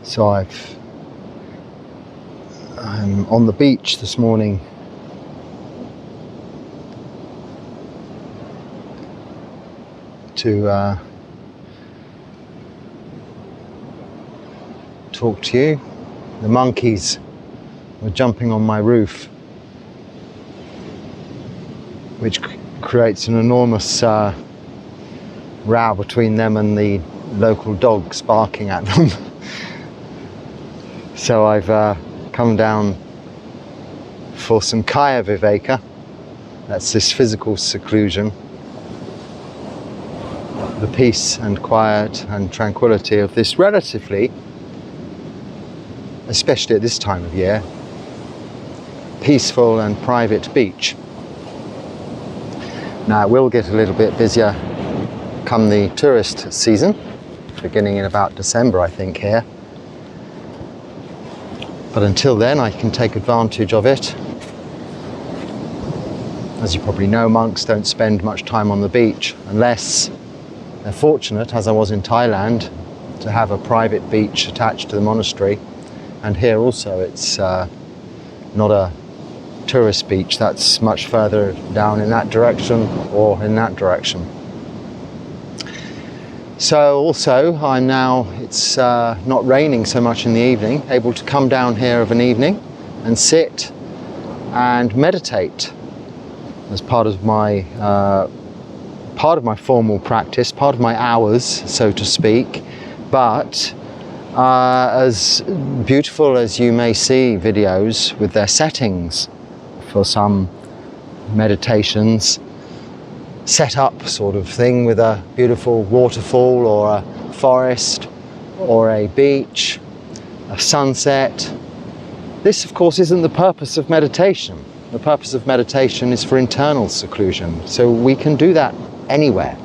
So I'm on the beach this morning to talk to you. The monkeys were jumping on my roof, which creates an enormous row between them and the local dogs barking at them. So I've come down for some kaya viveka. That's this physical seclusion, the peace and quiet and tranquility of this relatively, especially at this time of year, peaceful and private beach. Now it will get a little bit busier come the tourist season, beginning in about December, I think, here. But until then, I can take advantage of it. As you probably know, monks don't spend much time on the beach unless they're fortunate, as I was in Thailand, to have a private beach attached to the monastery. And here also it's not a tourist beach, that's much further down in that direction or in that direction. So also I'm now, it's not raining so much in the evening, able to come down here of an evening and sit and meditate as part of my formal practice, part of my hours, so to speak. But as beautiful as you may see videos with their settings for some meditations, set up sort of thing with a beautiful waterfall or a forest or a beach, a sunset. This, of course, isn't the purpose of meditation. The purpose of meditation is for internal seclusion, so we can do that anywhere.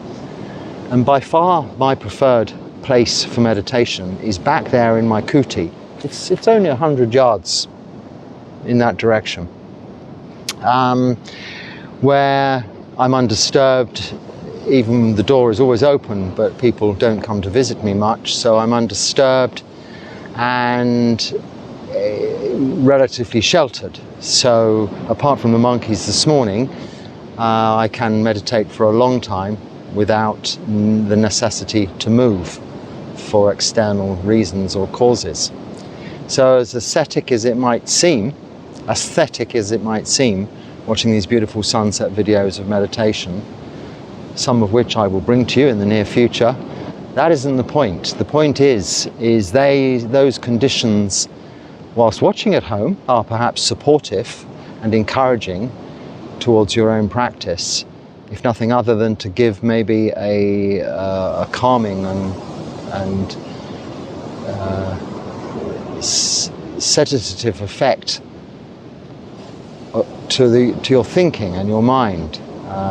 And by far my preferred place for meditation is back there in my kuti. It's only 100 yards in that direction, where I'm undisturbed. Even the door is always open, but people don't come to visit me much, so I'm undisturbed and relatively sheltered. So apart from the monkeys this morning, I can meditate for a long time without the necessity to move for external reasons or causes. So as aesthetic as it might seem, watching these beautiful sunset videos of meditation, some of which I will bring to you in the near future, that isn't the point. The point is those conditions, whilst watching at home, are perhaps supportive and encouraging towards your own practice, if nothing other than to give maybe a calming and sedative effect to your thinking and your mind,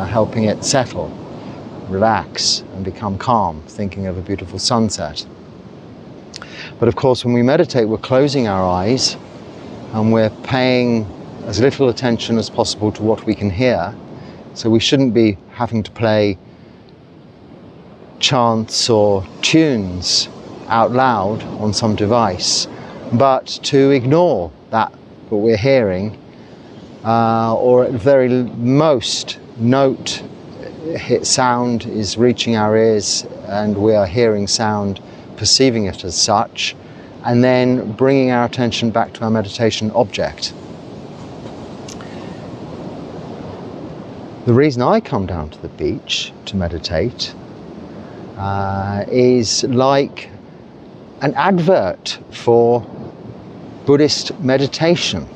helping it settle, relax and become calm, thinking of a beautiful sunset. But of course, when we meditate, we're closing our eyes and we're paying as little attention as possible to what we can hear. So we shouldn't be having to play chants or tunes out loud on some device, but to ignore that, what we're hearing, or at the very most, note hit sound is reaching our ears and we are hearing sound, perceiving it as such, and then bringing our attention back to our meditation object. The reason I come down to the beach to meditate is like an advert for Buddhist meditation.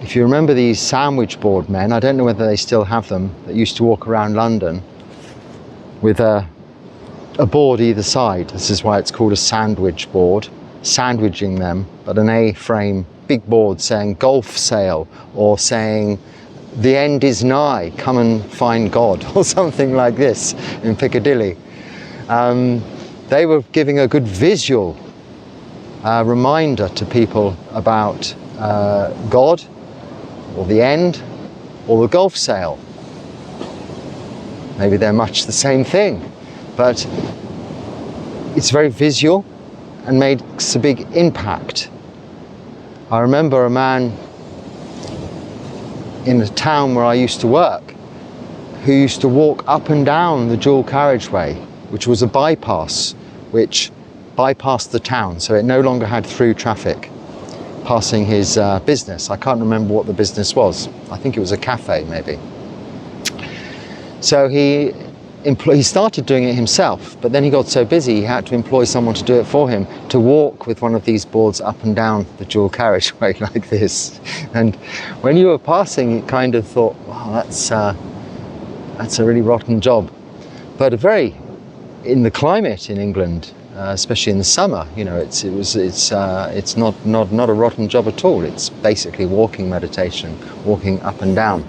If you remember these sandwich board men, I don't know whether they still have them, that used to walk around London with a board either side. This is why it's called a sandwich board, sandwiching them, but an A-frame big board saying golf sale, or saying the end is nigh, come and find God, or something like this in Piccadilly. They were giving a good visual reminder to people about God, or the end, or the golf sale. Maybe they're much the same thing, but it's very visual and makes a big impact. I remember a man in a town where I used to work who used to walk up and down the dual carriageway, which was a bypass which bypassed the town, so it no longer had through traffic passing his business. I can't remember what the business was. I think it was a cafe maybe. So he started doing it himself, but then he got so busy he had to employ someone to do it for him, to walk with one of these boards up and down the dual carriageway like this. And when you were passing, you kind of thought, wow, that's a really rotten job. But in the climate in England, especially in the summer, you know, it's not a rotten job at all. It's basically walking meditation, walking up and down.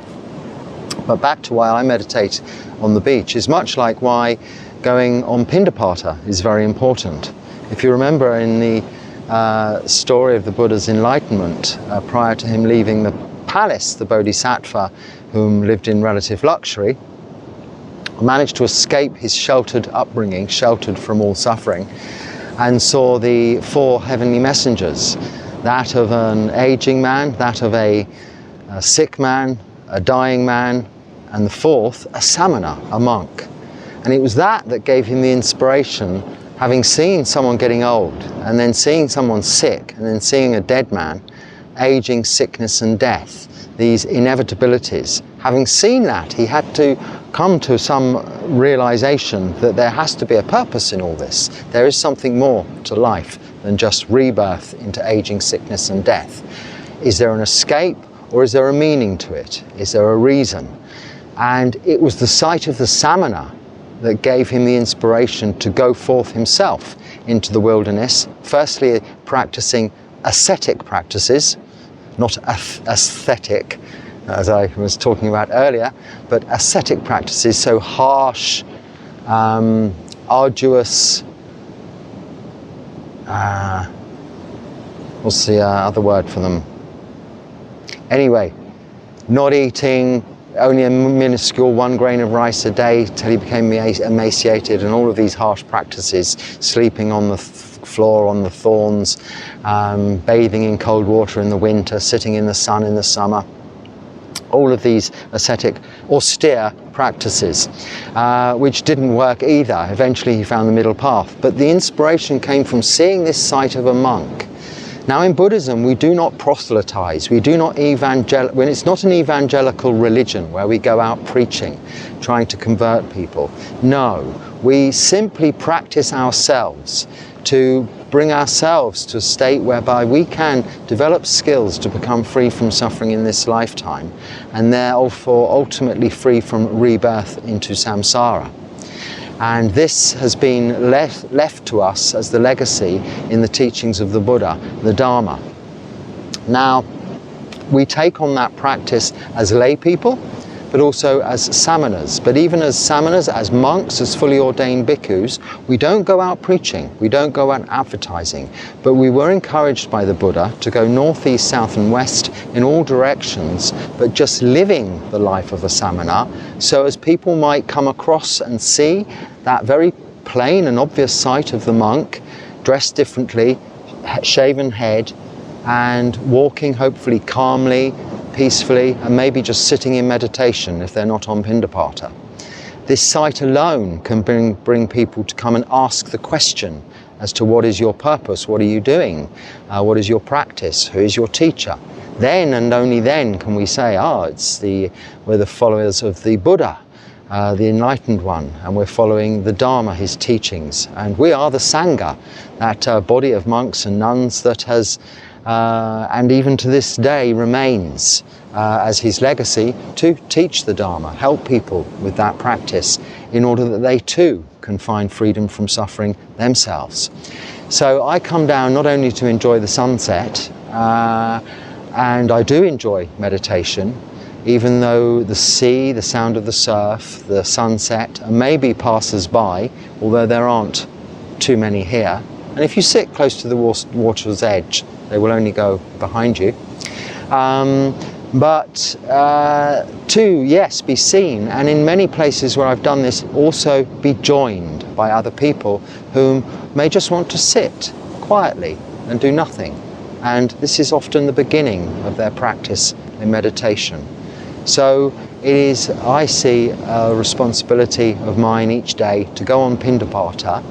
But back to why I meditate on the beach is much like why going on Pindapata is very important. If you remember in the story of the Buddha's enlightenment, prior to him leaving the palace, the Bodhisattva, whom lived in relative luxury, managed to escape his sheltered upbringing, sheltered from all suffering, and saw the 4 heavenly messengers, that of an aging man, that of a sick man, a dying man, and the 4th, a samana, a monk. And it was that gave him the inspiration, having seen someone getting old, and then seeing someone sick, and then seeing a dead man, aging, sickness and death, these inevitabilities. Having seen that, he had to come to some realization that there has to be a purpose in all this. There is something more to life than just rebirth into aging, sickness and death. Is there an escape, or is there a meaning to it? Is there a reason? And it was the sight of the samana that gave him the inspiration to go forth himself into the wilderness, firstly practicing ascetic practices, not aesthetic, as I was talking about earlier, but ascetic practices, so harsh, arduous, what's the other word for them? Anyway, not eating, only a minuscule 1 grain of rice a day till he became emaciated, and all of these harsh practices, sleeping on the floor on the thorns, bathing in cold water in the winter, sitting in the sun in the summer. All of these ascetic, austere practices, which didn't work either. Eventually he found the middle path. But the inspiration came from seeing this sight of a monk. Now in Buddhism, we do not proselytize. We do not when it's not an evangelical religion where we go out preaching, trying to convert people. No, we simply practice ourselves to bring ourselves to a state whereby we can develop skills to become free from suffering in this lifetime, and therefore ultimately free from rebirth into samsara. And this has been left to us as the legacy in the teachings of the Buddha, the Dharma. Now, we take on that practice as lay people, but also as samanas. But even as samanas, as monks, as fully ordained bhikkhus, we don't go out preaching, we don't go out advertising, but we were encouraged by the Buddha to go north, east, south and west in all directions, but just living the life of a samana, so as people might come across and see that very plain and obvious sight of the monk, dressed differently, shaven head, and walking hopefully calmly, peacefully, and maybe just sitting in meditation if they're not on Pindapata. This sight alone can bring people to come and ask the question as to what is your purpose, what are you doing, what is your practice, who is your teacher. Then and only then can we say, we're the followers of the Buddha, the enlightened one, and we're following the Dharma, his teachings, and we are the Sangha, that body of monks and nuns that has and even to this day remains as his legacy to teach the Dharma, help people with that practice in order that they too can find freedom from suffering themselves. So I come down not only to enjoy the sunset, and I do enjoy meditation, even though the sea, the sound of the surf, the sunset, and maybe passers-by, although there aren't too many here. And if you sit close to the water's edge, they will only go behind you. But yes, be seen, and in many places where I've done this, also be joined by other people whom may just want to sit quietly and do nothing. And this is often the beginning of their practice in meditation. So it is, I see, a responsibility of mine each day to go on Pindapata,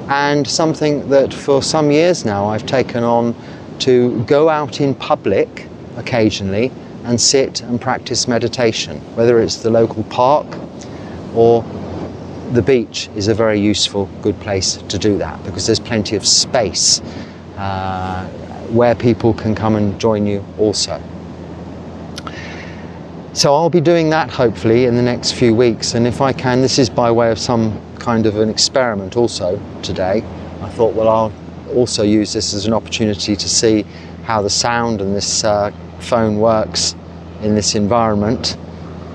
and something that for some years now I've taken on, to go out in public occasionally and sit and practice meditation, whether it's the local park or the beach is a very useful, good place to do that, because there's plenty of space where people can come and join you also. So I'll be doing that hopefully in the next few weeks, and if I can, this is by way of some kind of an experiment also today. I thought, well, I'll also use this as an opportunity to see how the sound and this phone works in this environment,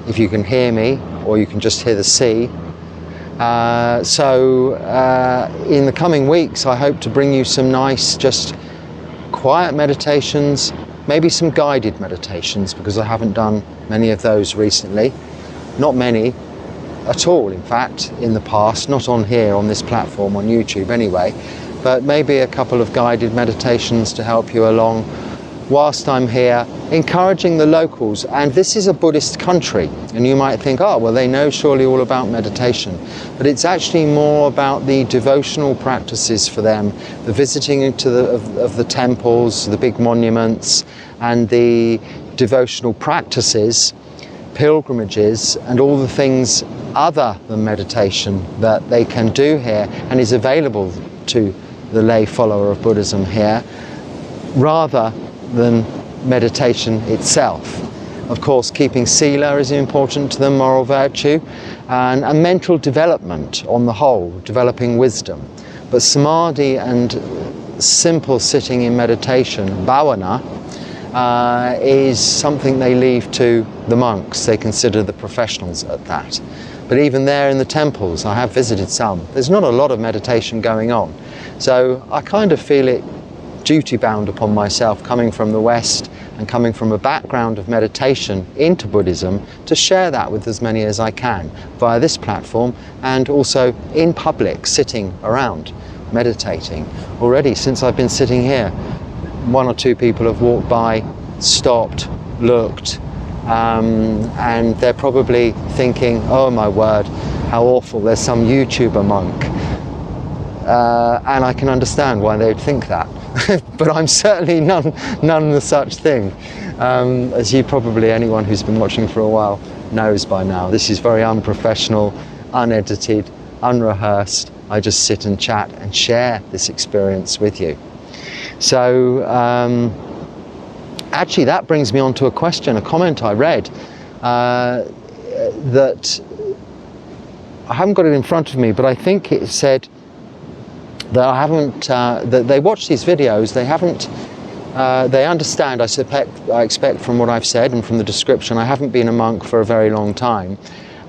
if you can hear me or you can just hear the sea. So in the coming weeks I hope to bring you some nice, just quiet meditations, maybe some guided meditations, because I haven't done many of those recently. Not many at all, in fact, in the past, not on here, on this platform, on YouTube anyway, but maybe a couple of guided meditations to help you along whilst I'm here, encouraging the locals. And this is a Buddhist country, and you might think, oh, well, they know surely all about meditation, but it's actually more about the devotional practices for them, the visiting of the temples, the big monuments, and the devotional practices, pilgrimages, and all the things other than meditation that they can do here and is available to the lay follower of Buddhism here, rather than meditation itself. Of course, keeping sila is important to them, moral virtue, and mental development on the whole, developing wisdom. But samadhi and simple sitting in meditation, bhavana, is something they leave to the monks. They consider the professionals at that. But even there in the temples, I have visited some, there's not a lot of meditation going on. So I kind of feel it duty bound upon myself, coming from the West and coming from a background of meditation into Buddhism, to share that with as many as I can via this platform, and also in public, sitting around, meditating. Already, since I've been sitting here, one or two people have walked by, stopped, looked, and they're probably thinking, oh my word, how awful, there's some YouTuber monk. And I can understand why they'd think that. But I'm certainly none such thing. As you probably, anyone who's been watching for a while knows by now, this is very unprofessional, unedited, unrehearsed. I just sit and chat and share this experience with you. So actually that brings me on to a question, a comment I read that I haven't got it in front of me, but I think it said that I haven't, that they watch these videos, they haven't, they understand, I expect from what I've said and from the description, I haven't been a monk for a very long time.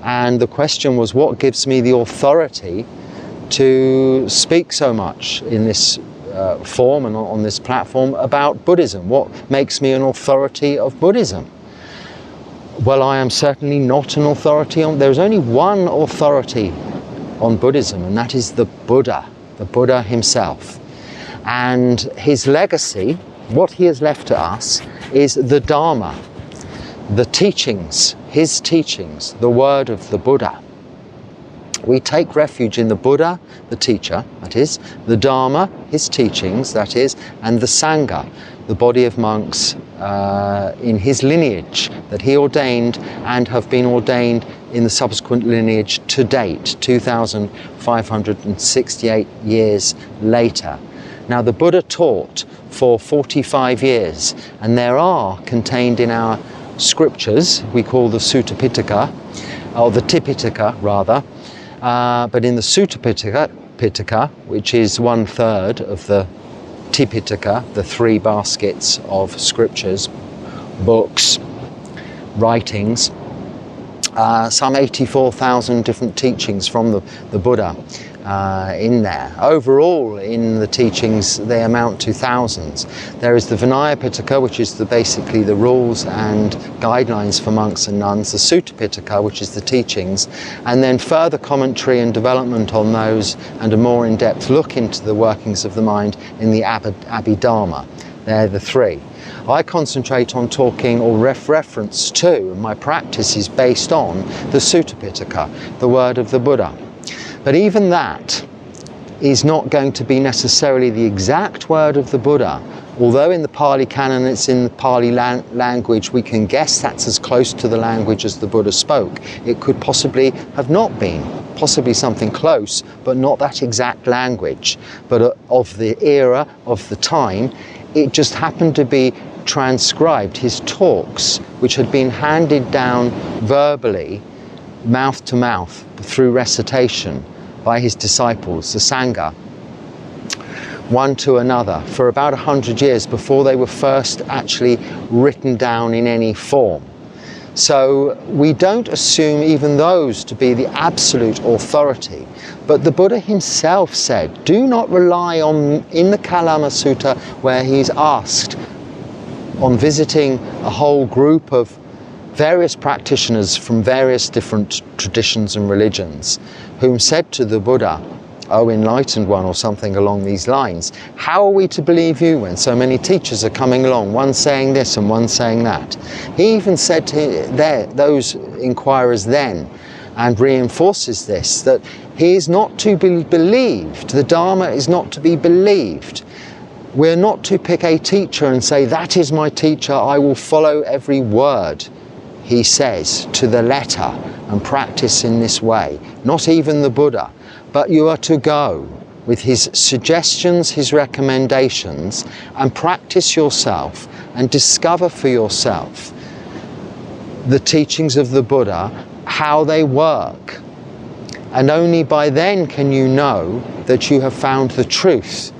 And the question was, what gives me the authority to speak so much in this form and on this platform about Buddhism? What makes me an authority of Buddhism? Well, I am certainly not an authority on, there's only one authority on Buddhism, and that is the Buddha himself. And his legacy, what he has left to us, is the Dharma, the teachings, his teachings, the word of the Buddha. We take refuge in the Buddha, the teacher, that is, the Dharma, his teachings, that is, and the Sangha, the body of monks in his lineage that he ordained and have been ordained in the subsequent lineage to date, 2,568 years later. Now, the Buddha taught for 45 years, and there are contained in our scriptures, we call the Sutta Pitaka, or the Tipitaka rather, but in the Sutta Pitaka, which is 1/3 of the Tipitaka, the 3 baskets of scriptures, books, writings, some 84,000 different teachings from the Buddha, in there. Overall, in the teachings, they amount to thousands. There is the Vinaya Pitaka, which is basically the rules and guidelines for monks and nuns, the Sutta Pitaka, which is the teachings, and then further commentary and development on those and a more in-depth look into the workings of the mind in the Abhidharma. They're the three. I concentrate on talking or reference to, and my practice is based on the Sutta Pitaka, the word of the Buddha. But even that is not going to be necessarily the exact word of the Buddha. Although in the Pali Canon it's in the Pali language, we can guess that's as close to the language as the Buddha spoke. It could possibly have not been, possibly something close, but not that exact language. But of the era, of the time, it just happened to be transcribed, his talks, which had been handed down verbally, mouth to mouth, through recitation by his disciples, the Sangha, one to another, for about 100 years before they were first actually written down in any form. So we don't assume even those to be the absolute authority. But the Buddha himself said, do not rely on, in the Kalama Sutta, where he's asked on visiting a whole group of various practitioners from various different traditions and religions, whom said to the Buddha, "O enlightened one," or something along these lines, "how are we to believe you when so many teachers are coming along, one saying this and one saying that?" He even said to those inquirers then, and reinforces this, that he is not to be believed, the Dharma is not to be believed. We're not to pick a teacher and say, "that is my teacher, I will follow every word he says to the letter and practice in this way." Not even the Buddha. But you are to go with his suggestions, his recommendations, and practice yourself and discover for yourself the teachings of the Buddha, how they work. And only by then can you know that you have found the truth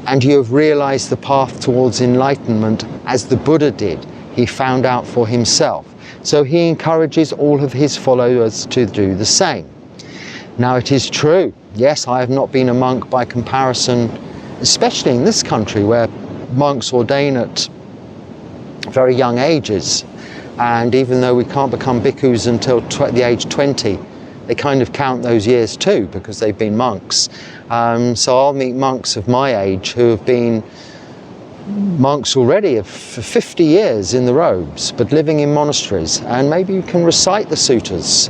and you have realized the path towards enlightenment as the Buddha did. He found out for himself. So he encourages all of his followers to do the same. Now it is true, yes, I have not been a monk by comparison, especially in this country where monks ordain at very young ages. And even though we can't become bhikkhus until the age 20, they kind of count those years too because they've been monks. So I'll meet monks of my age who have been monks already for 50 years in the robes, but living in monasteries, and maybe you can recite the suttas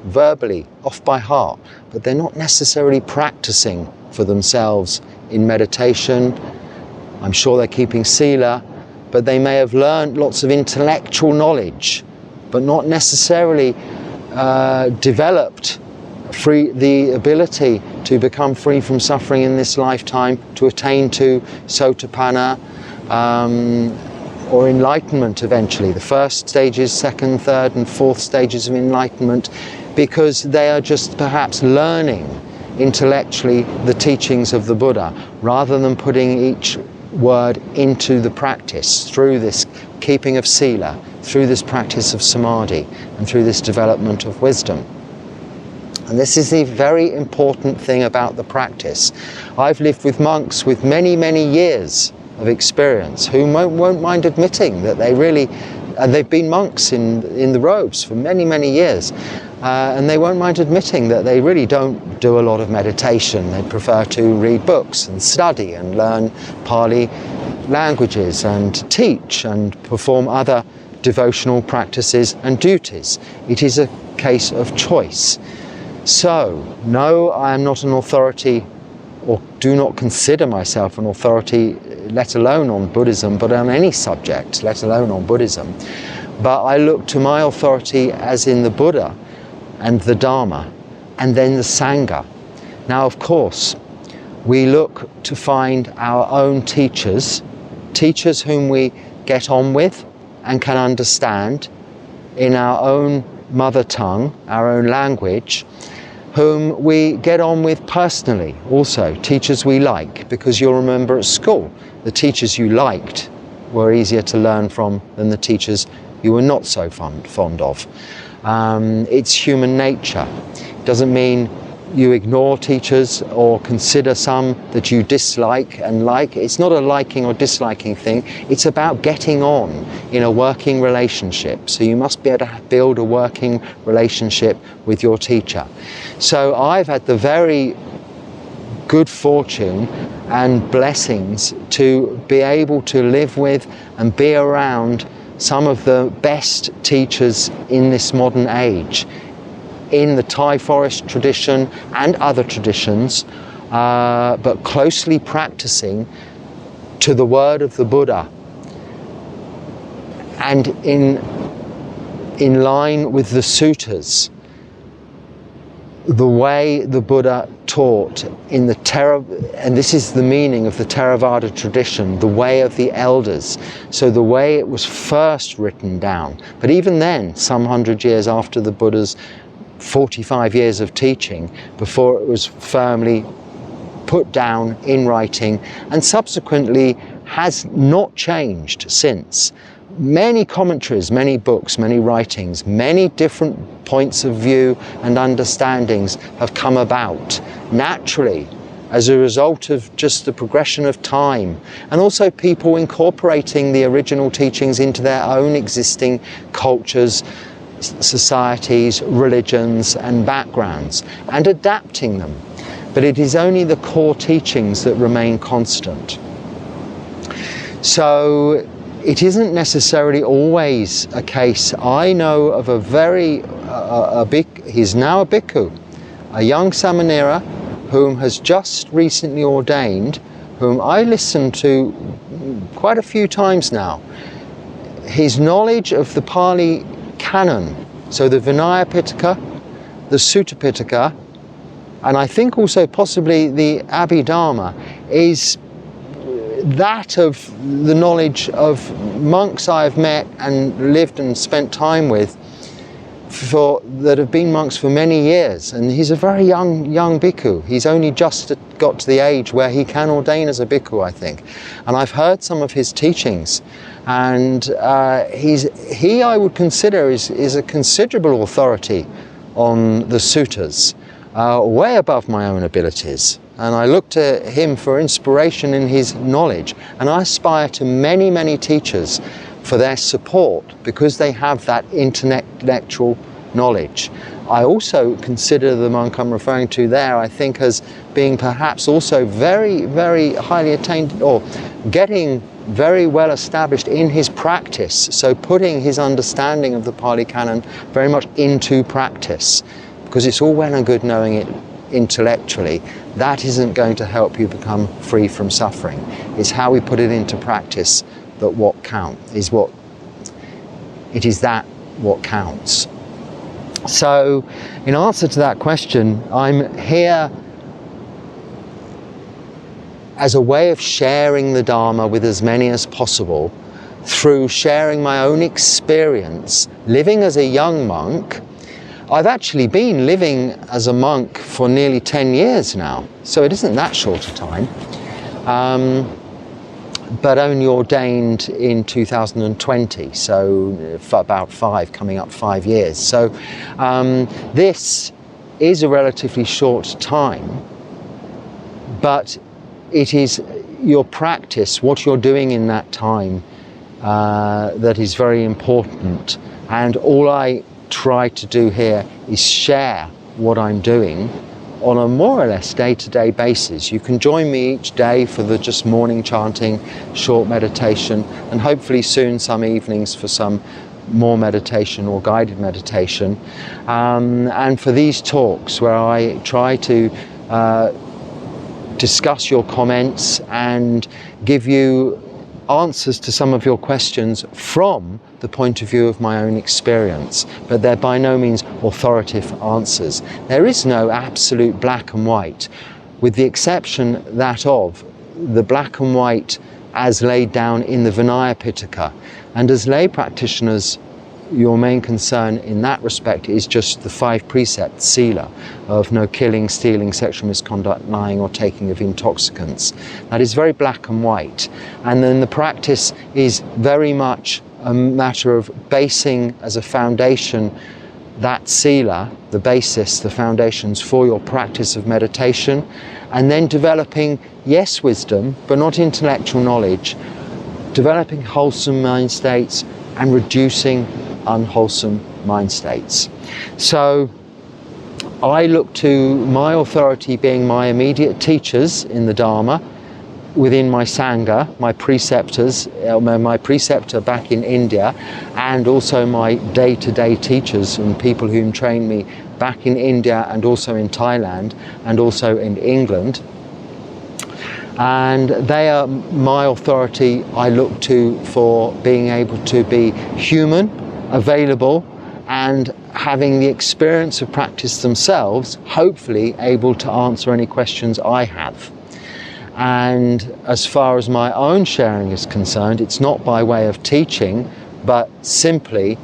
verbally, off by heart, but they're not necessarily practicing for themselves in meditation. I'm sure they're keeping sila, but they may have learned lots of intellectual knowledge, but not necessarily developed the ability to become free from suffering in this lifetime, to attain to sotapanna or enlightenment eventually, the first stages, second, third and fourth stages of enlightenment, because they are just perhaps learning intellectually the teachings of the Buddha rather than putting each word into the practice through this keeping of sila, through this practice of samadhi and through this development of wisdom. And this is the very important thing about the practice. I've lived with monks with many, many years of experience who won't mind admitting that they really, and they've been monks in the robes for many, many years, and they won't mind admitting that they really don't do a lot of meditation. They prefer to read books and study and learn Pali languages and teach and perform other devotional practices and duties. It is a case of choice. So, no, I am not an authority, or do not consider myself an authority, let alone on Buddhism, but on any subject, let alone on Buddhism. But I look to my authority as in the Buddha and the Dharma, and then the Sangha. Now, of course, we look to find our own teachers whom we get on with and can understand in our own mother tongue, our own language, whom we get on with personally also, teachers we like, because you'll remember at school, the teachers you liked were easier to learn from than the teachers you were not so fond of. It's human nature. It doesn't mean you ignore teachers or consider some that you dislike and like. It's not a liking or disliking thing. It's about getting on in a working relationship. So you must be able to build a working relationship with your teacher. So I've had the very good fortune and blessings to be able to live with and be around some of the best teachers in this modern age, in the Thai forest tradition and other traditions, but closely practicing to the word of the Buddha and in line with the suttas, the way the Buddha taught in the and this is the meaning of the Theravada tradition, the way of the elders. So the way it was first written down. But even then, some 100 years after the Buddha's 45 years of teaching, before it was firmly put down in writing, and subsequently has not changed since. Many commentaries, many books, many writings, many different points of view and understandings have come about naturally as a result of just the progression of time, and also people incorporating the original teachings into their own existing cultures, societies, religions and backgrounds, and adapting them. But it is only the core teachings that remain constant. So it isn't necessarily always a case. I know of a very, he's now a bhikkhu, a young samanera whom has just recently ordained, whom I listened to quite a few times now. His knowledge of the Pali Canon, so the Vinaya Pitaka, the Sutta Pitaka, and I think also possibly the Abhidharma, is that of the knowledge of monks I have met and lived and spent time with that have been monks for many years. And he's a very young bhikkhu. He's only just got to the age where he can ordain as a bhikkhu, I think. And I've heard some of his teachings, and he I would consider is a considerable authority on the suttas, way above my own abilities. And I look to him for inspiration in his knowledge, and I aspire to many, many teachers for their support because they have that intellectual knowledge. I also consider the monk I'm referring to there, I think, as being perhaps also very, very highly attained, or getting very well established in his practice, so putting his understanding of the Pali Canon very much into practice, because it's all well and good knowing it intellectually. That isn't going to help you become free from suffering. It's how we put it into practice that what counts. What counts. So in answer to that question, I'm here as a way of sharing the Dharma with as many as possible, through sharing my own experience living as a young monk. I've actually been living as a monk for nearly 10 years now, so it isn't that short a time, but only ordained in 2020, so for about coming up 5 years. So this is a relatively short time, but it is your practice, what you're doing in that time, that is very important. And all I try to do here is share what I'm doing on a more or less day-to-day basis. You can join me each day for the just morning chanting, short meditation, and hopefully soon some evenings for some more meditation or guided meditation. And for these talks where I try to discuss your comments and give you answers to some of your questions from the point of view of my own experience, but they're by no means authoritative answers. There is no absolute black and white, with the exception that of the black and white as laid down in the Vinaya Pitaka. And as lay practitioners, your main concern in that respect is just the 5 precepts, sila, of no killing, stealing, sexual misconduct, lying or taking of intoxicants. That is very black and white. And then the practice is very much a matter of basing as a foundation that sila, the basis, the foundations for your practice of meditation, and then developing, yes, wisdom, but not intellectual knowledge, developing wholesome mind states and reducing unwholesome mind states. So I look to my authority being my immediate teachers in the Dharma, within my Sangha, my preceptors, my preceptor back in India, and also my day-to-day teachers and people who train me back in India and also in Thailand and also in England. And they are my authority I look to for being able to be human, available, and having the experience of practice themselves, hopefully able to answer any questions I have. And as far as my own sharing is concerned, it's not by way of teaching, but simply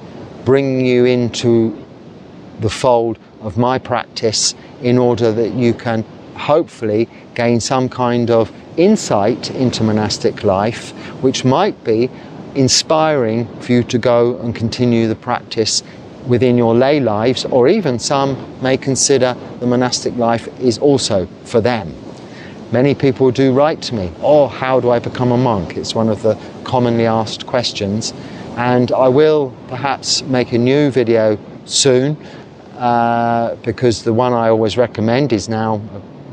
bringing you into the fold of my practice in order that you can hopefully gain some kind of insight into monastic life, which might be inspiring for you to go and continue the practice within your lay lives, or even some may consider the monastic life is also for them. Many people do write to me, oh, how do I become a monk? It's one of the commonly asked questions. And I will perhaps make a new video soon, because the one I always recommend is now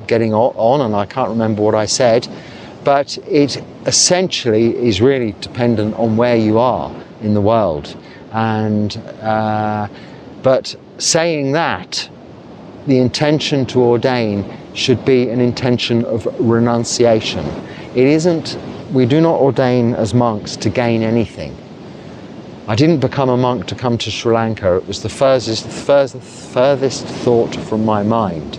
getting on, and I can't remember what I said. But it essentially is really dependent on where you are in the world. And but saying that, the intention to ordain should be an intention of renunciation. It isn't, we do not ordain as monks to gain anything. I didn't become a monk to come to Sri Lanka. It was the furthest thought from my mind.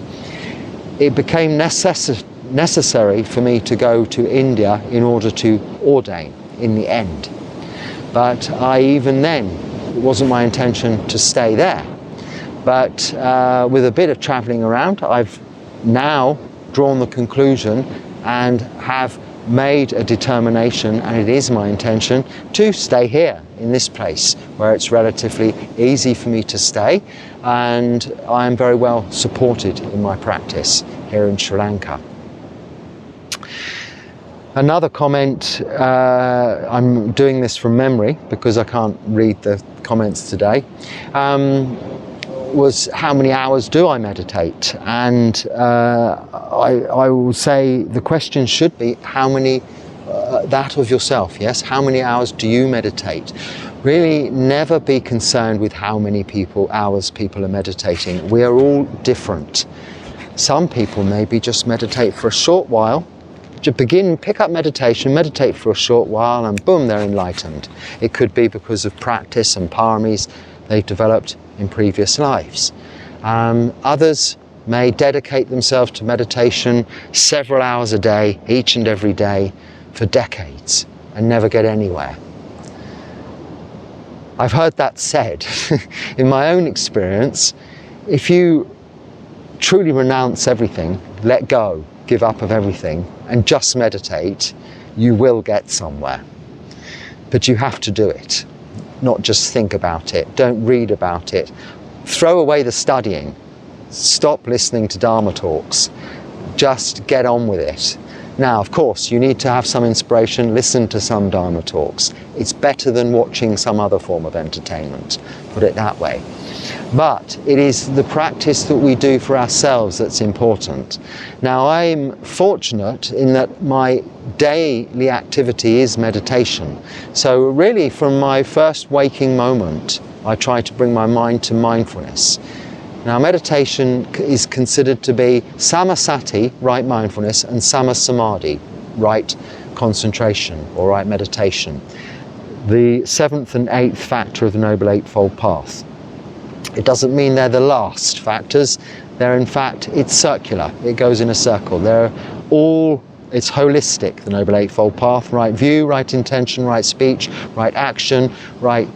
It became necessary for me to go to India in order to ordain in the end. But even then, it wasn't my intention to stay there. But with a bit of travelling around, I've now drawn the conclusion and have made a determination, and it is my intention to stay here in this place where it's relatively easy for me to stay, and I am very well supported in my practice here in Sri Lanka. Another comment, I'm doing this from memory because I can't read the comments today, was how many hours do I meditate? And I will say the question should be how many, that of yourself, yes? How many hours do you meditate? Really never be concerned with how many hours people are meditating. We are all different. Some people maybe just meditate for a short while, to pick up meditation, meditate for a short while, and boom, they're enlightened. It could be because of practice and paramis they've developed in previous lives. Others may dedicate themselves to meditation several hours a day, each and every day, for decades, and never get anywhere. I've heard that said. In my own experience, if you truly renounce everything, let go, give up of everything, and just meditate, you will get somewhere. But you have to do it. Not just think about it, don't read about it. Throw away the studying. Stop listening to Dharma talks. Just get on with it. Now, of course, you need to have some inspiration, listen to some Dharma talks. It's better than watching some other form of entertainment, put it that way. But it is the practice that we do for ourselves that's important. Now, I'm fortunate in that my daily activity is meditation. So really, from my first waking moment, I try to bring my mind to mindfulness. Now, meditation is considered to be samasati, right mindfulness, and samasamadhi, right concentration or right meditation. The seventh and eighth factor of the Noble Eightfold Path. It doesn't mean they're the last factors. They're in fact, it's circular. It goes in a circle. It's holistic, the Noble Eightfold Path. Right view, right intention, right speech, right action, right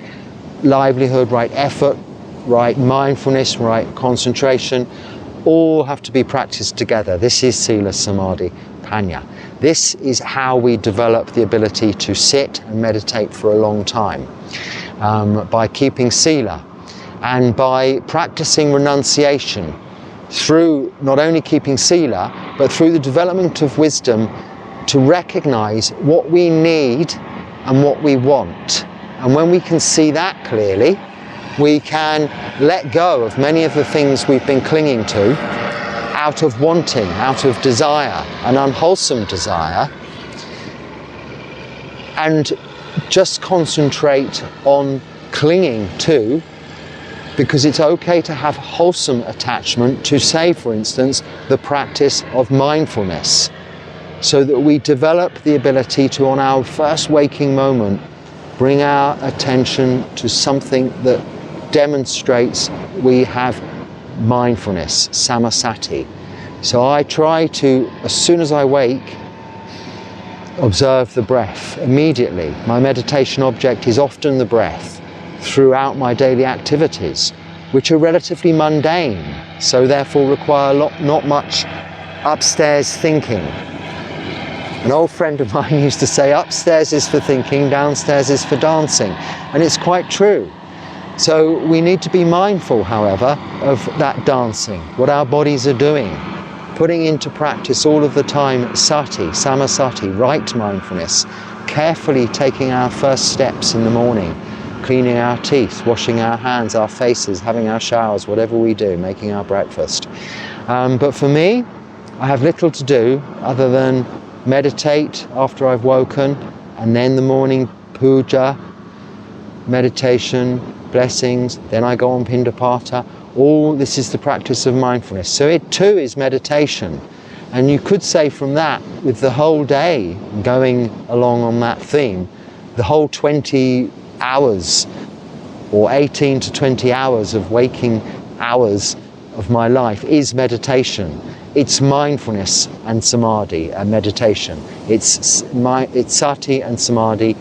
livelihood, right effort, right mindfulness, right concentration, all have to be practiced together. This is Sila, Samadhi, Panya. This is how we develop the ability to sit and meditate for a long time, by keeping Sila. And by practicing renunciation through not only keeping sila, but through the development of wisdom to recognize what we need and what we want. And when we can see that clearly, we can let go of many of the things we've been clinging to out of wanting, out of desire, an unwholesome desire, and just concentrate on clinging to, because it's okay to have wholesome attachment to, say, for instance, the practice of mindfulness, so that we develop the ability to, on our first waking moment, bring our attention to something that demonstrates we have mindfulness, samasati. So I try to, as soon as I wake, observe the breath immediately. My meditation object is often the breath throughout my daily activities, which are relatively mundane, so therefore require not much upstairs thinking. An old friend of mine used to say, upstairs is for thinking, downstairs is for dancing. And it's quite true. So we need to be mindful, however, of that dancing, what our bodies are doing, putting into practice all of the time sati, samasati, right mindfulness, carefully taking our first steps in the morning, cleaning our teeth, washing our hands, our faces, having our showers, whatever we do, making our breakfast. But for me, I have little to do other than meditate after I've woken, and then the morning puja, meditation, blessings, then I go on pindapata. All this is the practice of mindfulness. So it too is meditation. And you could say from that, with the whole day going along on that theme, the whole 20 hours or 18 to 20 hours of waking hours of my life is meditation. It's mindfulness and samadhi and meditation. It's sati and samadhi,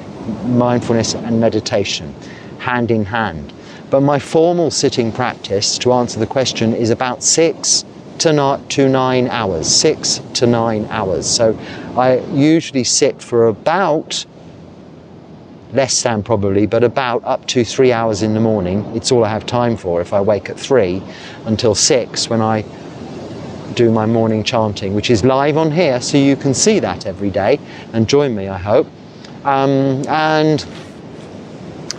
mindfulness and meditation, hand in hand. But my formal sitting practice, to answer the question, is about 6 to 9 hours. 6 to 9 hours. So I usually sit for about, less than probably, but about up to 3 hours in the morning. It's all I have time for if I wake at 3 until 6 when I do my morning chanting, which is live on here, so you can see that every day and join me, I hope. And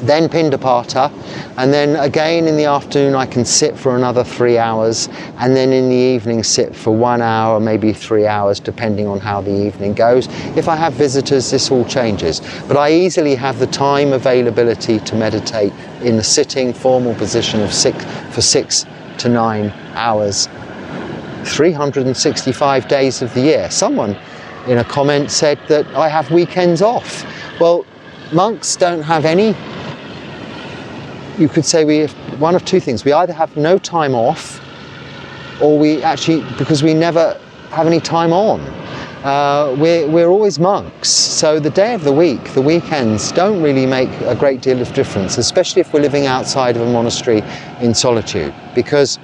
then pindapata, and then again in the afternoon I can sit for another 3 hours, and then in the evening sit for 1 hour, maybe 3 hours, depending on how the evening goes. If I have visitors, this all changes, but I easily have the time availability to meditate in the sitting formal position of 6 to 9 hours, 365 days of the year. Someone in a comment said that I have weekends off. Well, monks don't have any. You could say we have one of two things. We either have no time off, or we actually, because we never have any time on. We're always monks, so the day of the week, the weekends, don't really make a great deal of difference, especially if we're living outside of a monastery in solitude, because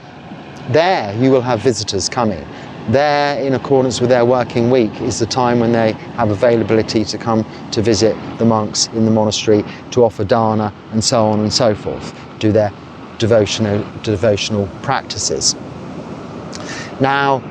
there you will have visitors coming. There, in accordance with their working week, is the time when they have availability to come to visit the monks in the monastery, to offer dharma and so on and so forth, do their devotional practices. Now,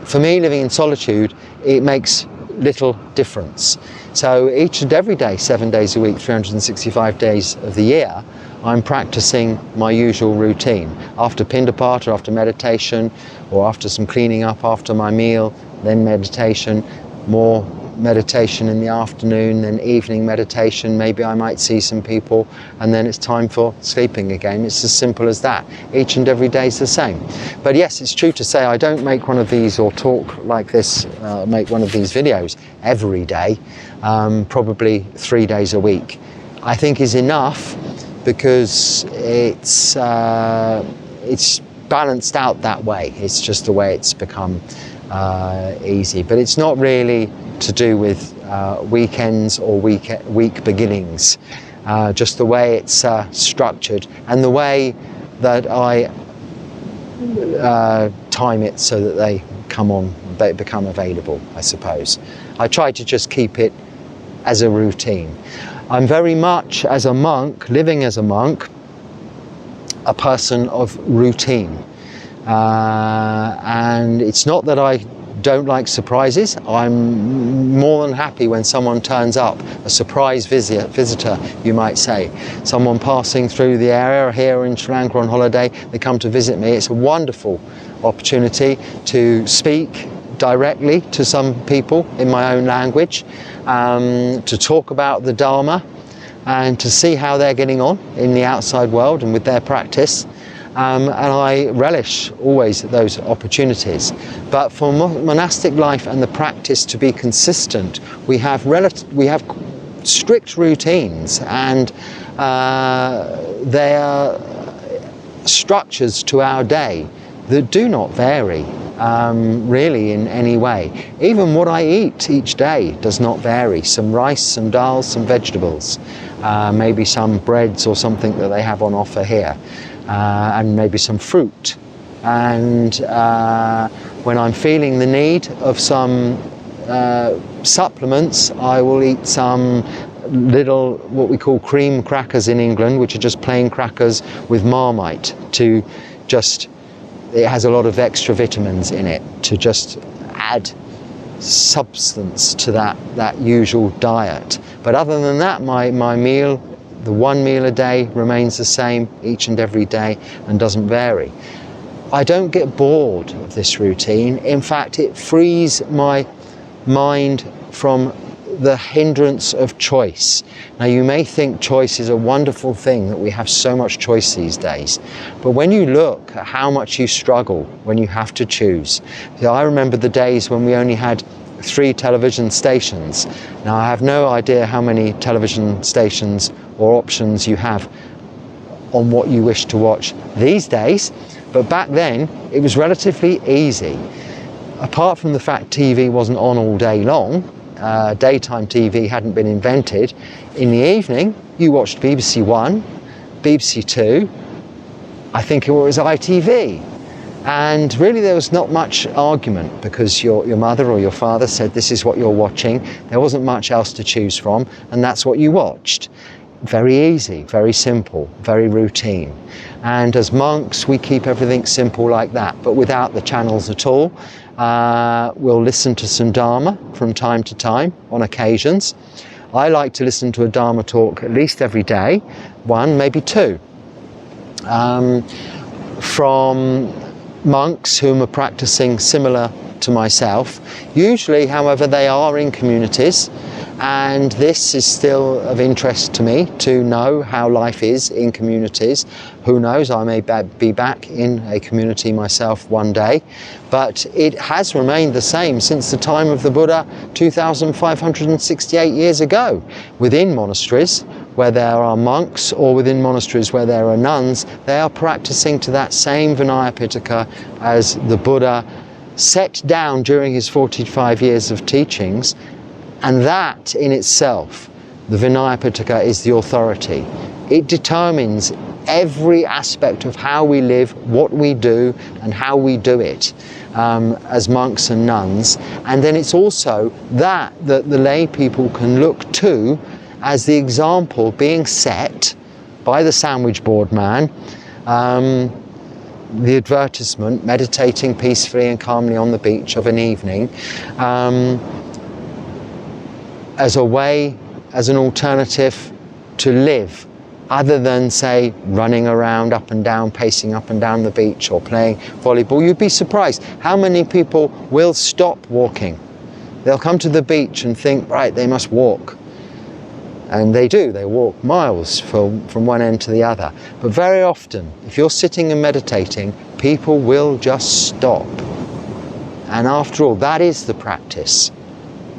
for me, living in solitude, it makes little difference. So each and every day, 7 days a week, 365 days of the year, I'm practicing my usual routine. After pindapata, after meditation, or after some cleaning up after my meal, then meditation, more meditation in the afternoon, then evening meditation, maybe I might see some people, and then it's time for sleeping again. It's as simple as that. Each and every day is the same. But yes, it's true to say I don't make one of these or talk like this, make one of these videos every day, probably 3 days a week. I think is enough, because it's balanced out that way. It's just the way it's become easy. But it's not really to do with weekends or week beginnings. Just the way it's structured, and the way that I time it so that they become available, I suppose. I try to just keep it as a routine. I'm very much, as a monk, living as a monk, a person of routine. And it's not that I don't like surprises. I'm more than happy when someone turns up, a surprise visitor, you might say. Someone passing through the area here in Sri Lanka on holiday, they come to visit me. It's a wonderful opportunity to speak directly to some people in my own language, to talk about the Dharma and to see how they're getting on in the outside world and with their practice. And I relish always those opportunities. But for monastic life and the practice to be consistent, we have strict routines, and they are structures to our day that do not vary really in any way. Even what I eat each day does not vary. Some rice, some dal, some vegetables, maybe some breads or something that they have on offer here. And maybe some fruit. And when I'm feeling the need of some supplements, I will eat some little, what we call cream crackers in England, which are just plain crackers with Marmite, to just, it has a lot of extra vitamins in it, to just add substance to that usual diet. But other than that, my meal, the one meal a day, remains the same each and every day and doesn't vary. I don't get bored of this routine. In fact, it frees my mind from the hindrance of choice. Now, you may think choice is a wonderful thing, that we have so much choice these days. But when you look at how much you struggle when you have to choose. I remember the days when we only had 3 television stations. Now, I have no idea how many television stations or options you have on what you wish to watch these days, but back then it was relatively easy. Apart from the fact TV wasn't on all day long, daytime TV hadn't been invented, in the evening you watched BBC One, BBC Two, I think it was ITV. And really there was not much argument, because your mother or your father said this is what you're watching. There wasn't much else to choose from, and that's what you watched. Very easy, very simple, very routine. And as monks, we keep everything simple like that, but without the channels at all. We'll listen to some Dharma from time to time, on occasions. I like to listen to a Dharma talk at least every day, 1, maybe 2. From monks whom are practicing similar to myself. Usually, however, they are in communities, and this is still of interest to me, to know how life is in communities. Who knows, I may be back in a community myself one day, but it has remained the same since the time of the Buddha 2,568 years ago. Within monasteries where there are monks, or within monasteries where there are nuns, they are practicing to that same Vinaya Pitaka as the Buddha set down during his 45 years of teachings. And that in itself, the Vinaya Pitaka, is the authority. It determines every aspect of how we live, what we do, and how we do it as monks and nuns. And then it's also that the lay people can look to as the example being set by the sandwich board man, the advertisement, meditating peacefully and calmly on the beach of an evening, as a way, as an alternative to live, other than, say, running around up and down, pacing up and down the beach, or playing volleyball. You'd be surprised how many people will stop walking. They'll come to the beach and think, right, they must walk. And they do, they walk miles from one end to the other. But very often, if you're sitting and meditating, people will just stop. And after all, that is the practice.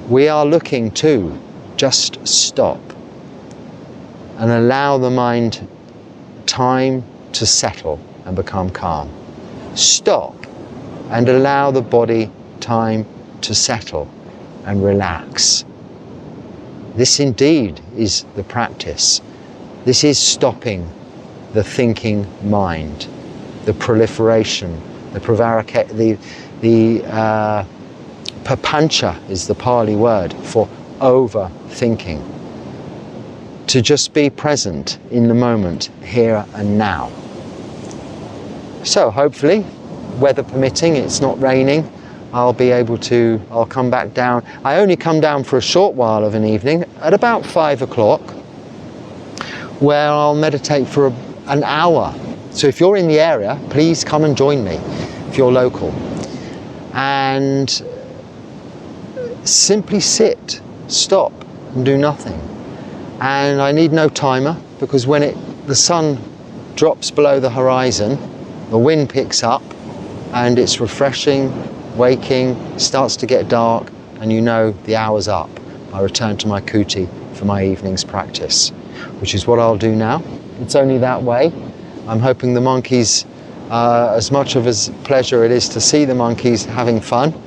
We are looking to just stop and allow the mind time to settle and become calm. Stop and allow the body time to settle and relax. This indeed is the practice. This is stopping the thinking mind, the proliferation, the papancha is the Pali word for overthinking. To just be present in the moment, here and now. So hopefully, weather permitting, it's not raining, I'll come back down. I only come down for a short while of an evening at about 5 o'clock, where I'll meditate for an hour. So if you're in the area, please come and join me if you're local. And simply sit, stop and do nothing. And I need no timer, because when the sun drops below the horizon, the wind picks up and it's refreshing, waking, starts to get dark, and you know the hour's up. I return to my kuti for my evening's practice, which is what I'll do now. It's only that way. I'm hoping the monkeys, as much of a pleasure it is to see the monkeys having fun,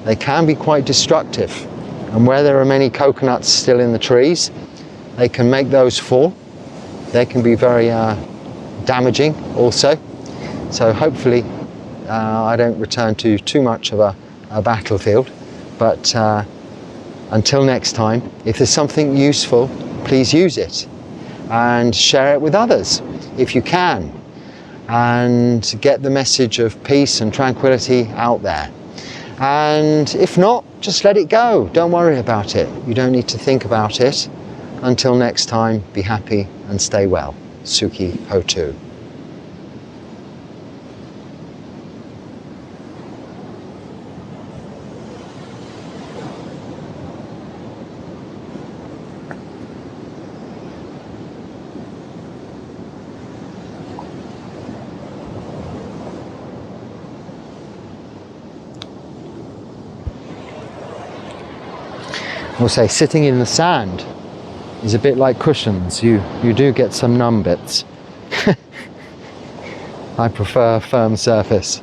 they can be quite destructive. And where there are many coconuts still in the trees, they can make those fall. They can be very damaging also. So hopefully I don't return to too much of a battlefield. But until next time, if there's something useful, please use it and share it with others if you can, and get the message of peace and tranquility out there. And if not, just let it go. Don't worry about it. You don't need to think about it. Until next time, be happy and stay well. Sukhi Hotu. We'll say sitting in the sand is a bit like cushions. You do get some numb bits. I prefer firm surface.